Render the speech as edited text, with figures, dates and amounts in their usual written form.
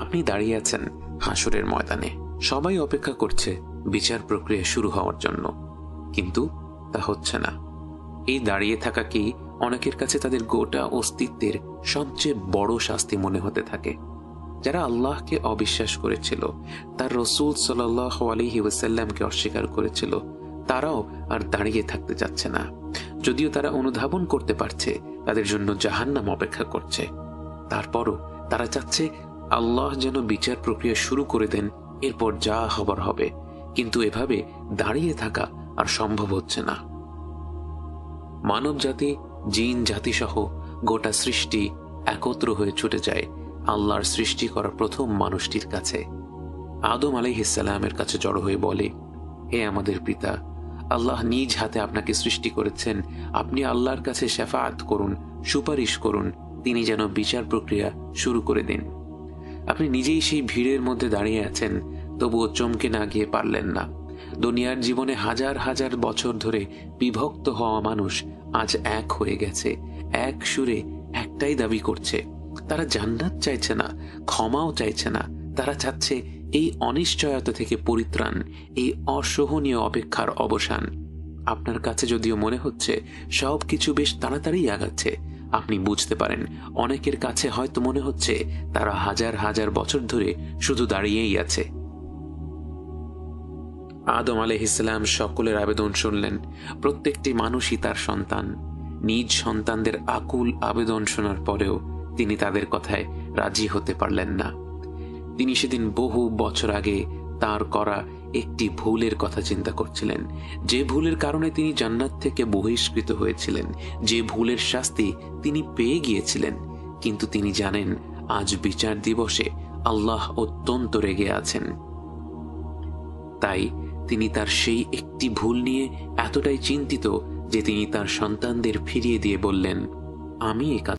আপনি দাঁড়িয়ে আছেন হাসরের ময়দানে, সবাই অপেক্ষা করছে বিচার প্রক্রিয়া শুরু হওয়ার জন্য, কিন্তু তা হচ্ছে না। এই দাঁড়িয়ে থাকা কি অনেকের কাছে তাদের গোটা অস্তিত্বের সবচেয়ে বড় শাস্তি মনে হতে থাকে। যারা আল্লাহকে অবিশ্বাস করেছিল, তার রসূল সাল্লাল্লাহু আলাইহি ওয়াসাল্লামকে অস্বীকার করেছিল, তারাও আর দাঁড়িয়ে থাকতে যাচ্ছে না। যদিও তারা অনুধাবন করতে পারছে তাদের জন্য জাহান্নাম অপেক্ষা করছে, তারপরও তারা চাচ্ছে আল্লাহ যেন বিচার প্রক্রিয়া শুরু করে দেন, এরপর যা হবার হবে। কিন্তু এভাবে দাঁড়িয়ে থাকা আর সম্ভব হচ্ছে না। মানব জাতি, জিন জাতি সহ গোটা সৃষ্টি একত্র হয়ে ছুটে যায় আল্লাহর সৃষ্টি করা প্রথম মানুষটির কাছে। আদম আলাইহিস সালামের কাছে জড়ো হয়ে বলে, হে আমাদের পিতা, আল্লাহ নিজ হাতে আপনাকে সৃষ্টি করেছেন, আপনি আল্লাহর কাছে শাফাআত করুন, সুপারিশ করুন, তিনি যেন বিচার প্রক্রিয়া শুরু করে দিন। আপনি নিজেই সেই ভিড়ের মধ্যে দাঁড়িয়ে আছেন, তবুও চমকে না গিয়ে পারলেন না। দুনিয়ার জীবনে হাজার হাজার বছর ধরে বিভক্ত হওয়া মানুষ আজ এক হয়ে গেছে, এক সুরে একটাই দাবি করছে। তারা জান্নাত চাইছে না, ক্ষমাও চাইছে না, তারা চাচ্ছে এই অনিশ্চয়তা থেকে পরিত্রাণ, এই অসহনীয় অপেক্ষার অবসান। আপনার কাছে যদিও মনে হচ্ছে সবকিছু বেশ তাড়াতাড়ি আগাচ্ছে, আপনি বুঝতে পারেন অনেকের কাছে হয়তো মনে হচ্ছে তারা হাজার হাজার বছর ধরে শুধু দাঁড়িয়েই আছে। আদম আলাইহিস সালাম সকলের আবেদন শুনলেন। প্রত্যেকটি মানুষই তার সন্তান। নিজ সন্তানদের আকুল আবেদন শোনার পরেও তিনি তাদের কথায় রাজি হতে পারলেন না। তিনি সেদিন বহু বছর আগে তার করা একটি ভুলের কথা চিন্তা করছিলেন, যে ভুলের কারণে তিনি জান্নাত থেকে বহিষ্কৃত হয়েছিলেন, যে ভুলের শাস্তি তিনি পেয়ে গিয়েছিলেন। কিন্তু তিনি জানেন আজ বিচার দিবসে আল্লাহ অত্যন্ত রেগে আছেন। তাই তিনি তার সেই একটি ভুল নিয়ে এতটাই চিন্তিত যে তিনি তার সন্তানদের ফিরিয়ে দিয়ে বললেন, আমি এ কাজ